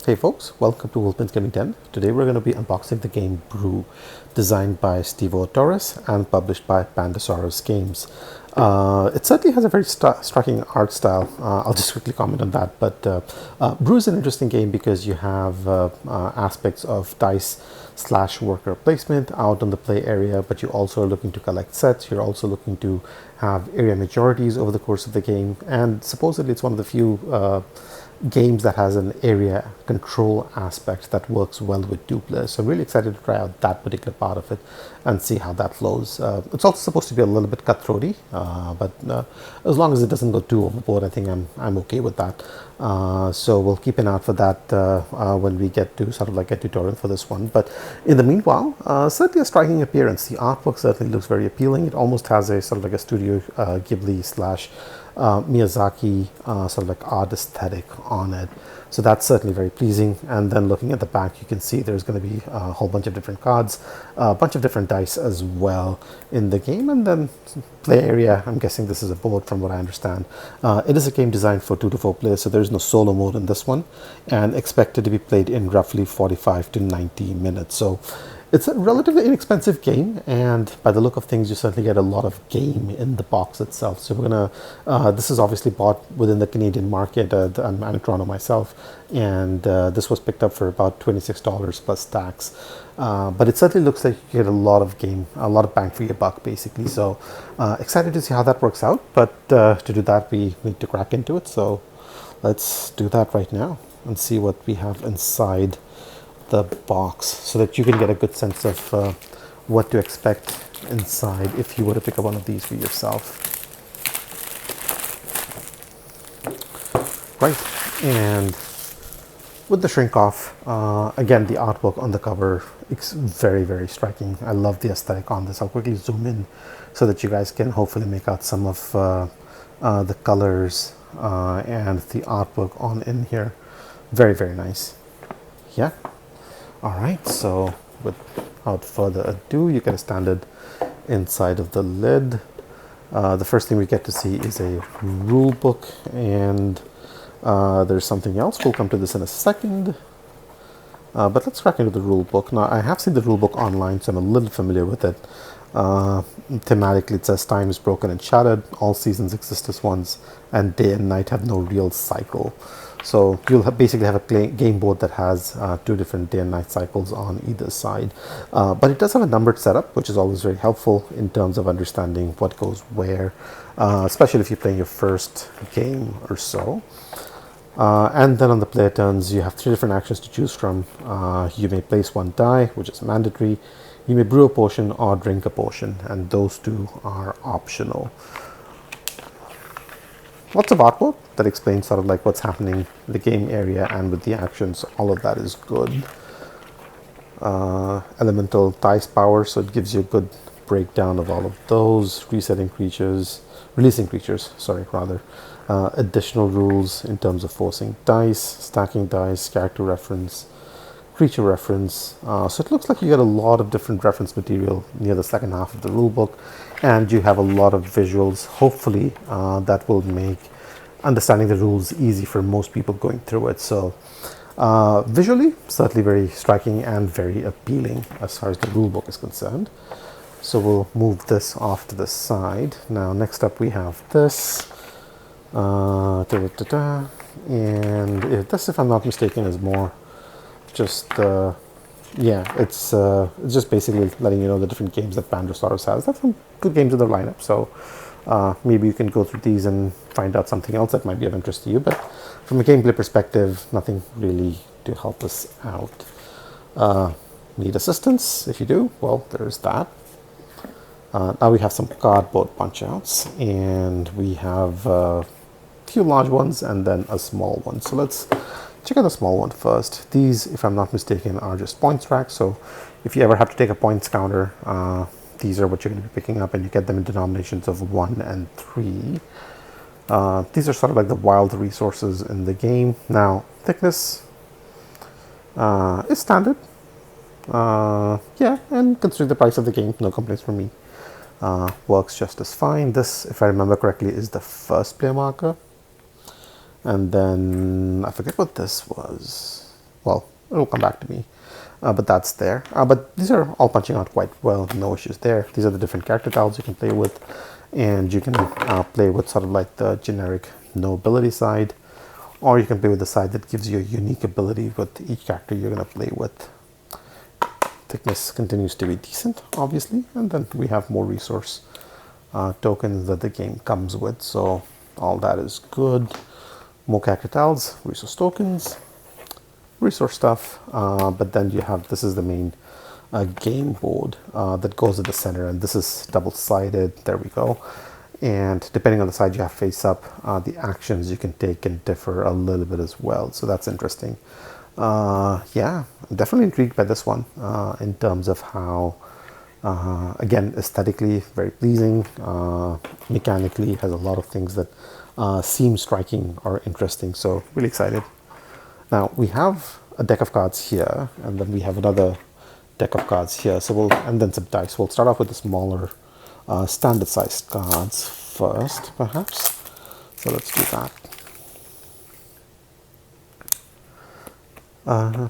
Hey folks, welcome to Wolfman's Gaming Den. Today we're going to be unboxing the game Brew, designed by Steve Torres and published by Pandasaurus Games. It certainly has a very striking art style. I'll just quickly comment on that. But Brew is an interesting game because you have aspects of dice slash worker placement out on the play area, but you also are looking to collect sets. You're also looking to have area majorities over the course of the game, and supposedly it's one of the few games that has an area control aspect that works well with two players. So I'm really excited to try out that particular part of it and see how that flows. It's also supposed to be a little bit cutthroaty, but as long as it doesn't go too overboard, I think I'm okay with that. So we'll keep an eye out for that when we get to sort of like a tutorial for this one. But in the meanwhile, certainly a striking appearance. The artwork certainly looks very appealing. It almost has a sort of like a Studio Ghibli slash Miyazaki sort of like art aesthetic on it. So that's certainly very pleasing. And then looking at the back, you can see there's going to be a whole bunch of different cards, a bunch of different dice as well in the game. And then play area, I'm guessing this is a board from what I understand. It is a game designed for 2 to 4 players, so there's no solo mode in this one, and expected to be played in roughly 45 to 90 minutes. So it's a relatively inexpensive game, and by the look of things, you certainly get a lot of game in the box itself. So we're gonna, this is obviously bought within the Canadian market. I'm in Toronto myself, and this was picked up for about $26 plus tax. But it certainly looks like you get a lot of game, a lot of bang for your buck, basically. So excited to see how that works out. But to do that, we need to crack into it. So let's do that right now and see what we have inside the box, so that you can get a good sense of what to expect inside if you were to pick up one of these for yourself. Right, and with the shrink off, again, the artwork on the cover is very, very striking. I love the aesthetic on this. I'll quickly zoom in so that you guys can hopefully make out some of the colors and the artwork on in here. Very, very nice. Yeah. All right, so without further ado, you get a standard inside of the lid. The first thing we get to see is a rule book, and there's something else. We'll come to this in a second. But let's crack into the rule book. Now, I have seen the rule book online, so I'm a little familiar with it. Thematically, it says time is broken and shattered, all seasons exist as ones, and day and night have no real cycle. So you'll basically have a game board that has 2 different day and night cycles on either side. But it does have a numbered setup, which is always very helpful in terms of understanding what goes where, especially if you're playing your first game or so. And then on the player turns, you have 3 different actions to choose from. You may place 1 die, which is mandatory. You may brew a potion or drink a potion, and those 2 are optional. Lots of artwork that explains sort of like what's happening in the game area and with the actions. All of that is good. Elemental dice power, so it gives you a good breakdown of all of those. Releasing creatures, sorry, rather. Additional rules in terms of forcing dice, stacking dice, character reference, creature reference. So it looks like you get a lot of different reference material near the second half of the rulebook, and you have a lot of visuals, hopefully, that will make understanding the rules easy for most people going through it. So visually, certainly very striking and very appealing as far as the rulebook is concerned. So we'll move this off to the side. Now, next up we have this. And this, if I'm not mistaken, is more just yeah, it's just basically letting you know the different games that Pandasaurus has. That's some good games in their lineup, so maybe you can go through these and find out something else that might be of interest to you. But from a gameplay perspective, nothing really to help us out. Need assistance? If you do, well, there's that. Now we have some cardboard punch outs, and we have a few large ones and then a small one. So let's check out the small one first. These, if I'm not mistaken, are just points racks. So if you ever have to take a points counter, these are what you're going to be picking up, and you get them in denominations of 1 and 3. These are sort of like the wild resources in the game. Now, thickness is standard. Yeah, and considering the price of the game, no complaints from me. Works just as fine. This, if I remember correctly, is the first player marker. And then I forget what this was. well, it'll come back to me. But that's there. But these are all punching out quite well, no issues there. These are the different character tiles you can play with, and you can play with sort of like the generic no ability side, or you can play with the side that gives you a unique ability with each character you're going to play with. Thickness continues to be decent, obviously, and then we have more resource tokens that the game comes with, so all that is good. More character tiles, resource tokens, resource stuff, but then you have, this is the main game board that goes at the center, and this is double-sided. There we go. And depending on the side you have face up, the actions you can take can differ a little bit as well, so that's interesting. Yeah, I'm definitely intrigued by this one in terms of how, again, aesthetically very pleasing, mechanically has a lot of things that seem striking or interesting, so really excited. Now we have a deck of cards here, and then we have another deck of cards here, so and then some dice. We'll start off with the smaller standard sized cards first, perhaps. So let's do that.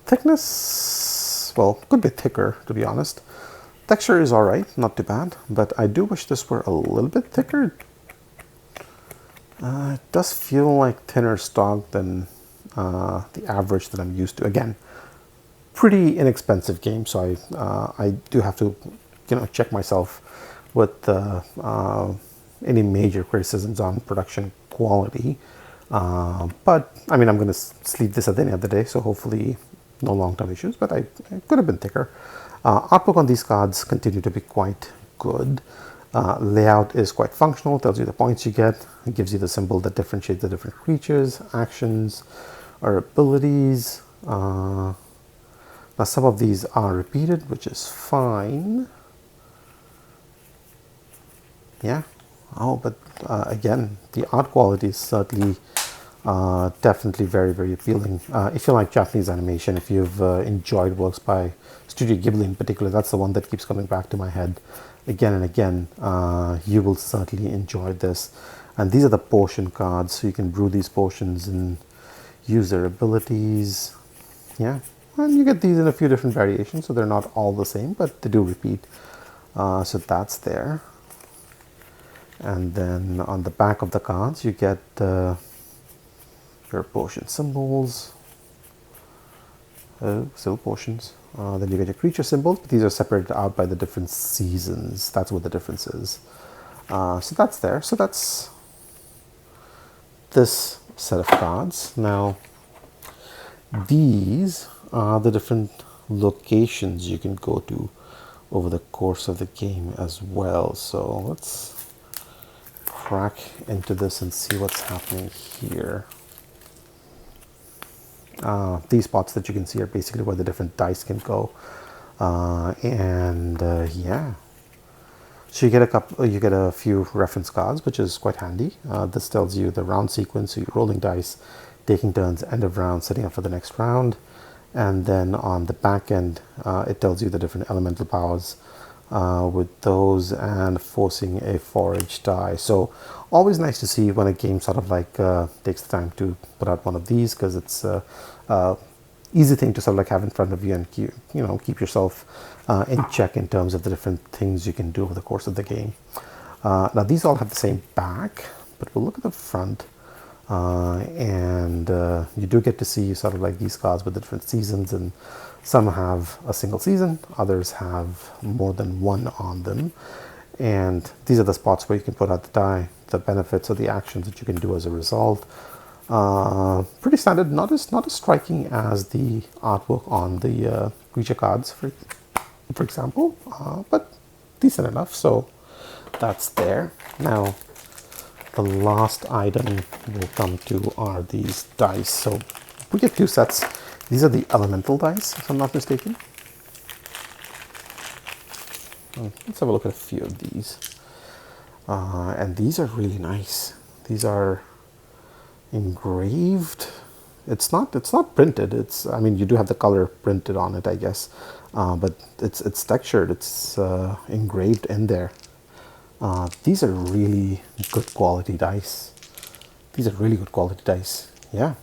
Thickness, well, could be thicker, to be honest. Texture is alright, not too bad, but I do wish this were a little bit thicker. It does feel like thinner stock than the average that I'm used to. Again, pretty inexpensive game, so I do have to, check myself with any major criticisms on production quality. But I mean, I'm going to sleeve this at the end of the day, so hopefully no long-term issues, but it could have been thicker. Artwork on these cards continue to be quite good. Layout is quite functional, tells you the points you get, it gives you the symbol that differentiates the different creatures, actions, or abilities. Now some of these are repeated, which is fine. Yeah. Oh, but again, the art quality is certainly definitely very, very appealing. If you like Japanese animation, if you've enjoyed works by Studio Ghibli in particular, that's the one that keeps coming back to my head again and again. You will certainly enjoy this. And these are the potion cards, so you can brew these potions and use their abilities. Yeah, and you get these in a few different variations, so they're not all the same, but they do repeat. So that's there. And then on the back of the cards, you get your potion symbols, still potions. Then you get your creature symbols, but these are separated out by the different seasons. That's what the difference is. So that's there. So that's this set of cards. Now, these are the different locations you can go to over the course of the game as well. So let's crack into this and see what's happening here. These spots that you can see are basically where the different dice can go, yeah. So you get a few reference cards, which is quite handy. This tells you the round sequence, so you're rolling dice, taking turns, end of round, setting up for the next round, and then on the back end, it tells you the different elemental powers with those and forcing a forage die. So always nice to see when a game sort of like takes the time to put out one of these, because it's easy thing to sort of like have in front of you and keep yourself in check in terms of the different things you can do over the course of the game. Now these all have the same back, but we'll look at the front, and you do get to see sort of like these cards with the different seasons, and some have a single season, others have more than one on them. And these are the spots where you can put out the die, the benefits, or the actions that you can do as a result. Pretty standard, not as striking as the artwork on the creature cards, for example, but decent enough. So that's there. Now, the last item we'll come to are these dice. So we get two sets. These are the elemental dice, if I'm not mistaken. Let's have a look at a few of these. And these are really nice. These are engraved. It's not printed. I mean, you do have the color printed on it, I guess, but it's textured. It's engraved in there. These are really good quality dice. Yeah,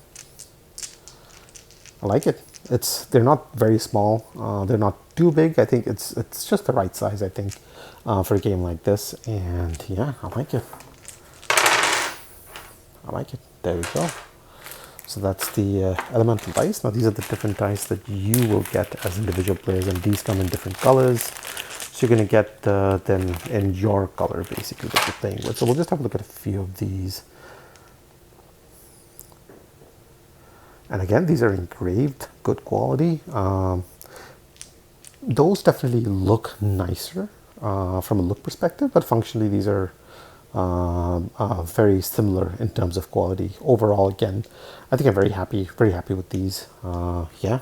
I like it. they're not very small. They're not too big. I think it's just the right size, I think, for a game like this. And yeah, I like it. I like it. There we go. So that's the elemental dice. Now these are the different dice that you will get as individual players, and these come in different colors. So you're going to get them in your color, basically, that you're playing with. So we'll just have a look at a few of these. And again, these are engraved, good quality. Those definitely look nicer from a look perspective, but functionally these are very similar in terms of quality. Overall, again, I think I'm very happy with these. Yeah,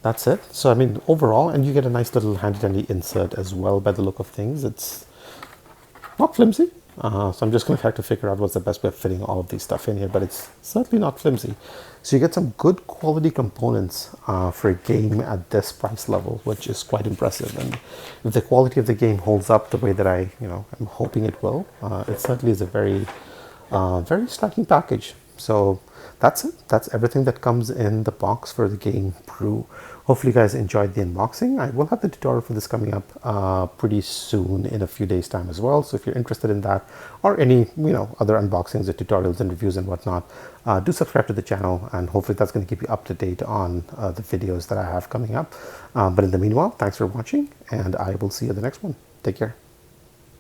that's it. So I mean, overall, and you get a nice little handy insert as well by the look of things. It's not flimsy. So I'm just going to have to figure out what's the best way of fitting all of these stuff in here, but it's certainly not flimsy. So you get some good quality components for a game at this price level, which is quite impressive. And if the quality of the game holds up the way that I'm hoping it will, it certainly is a very striking package. So that's it. That's everything that comes in the box for the game Brew. Hopefully you guys enjoyed the unboxing. I will have the tutorial for this coming up pretty soon, in a few days time as well. So if you're interested in that, or any other unboxings or tutorials and reviews and whatnot, do subscribe to the channel, and hopefully that's going to keep you up to date on the videos that I have coming up. But in the meanwhile, thanks for watching, and I will see you in the next one. Take care.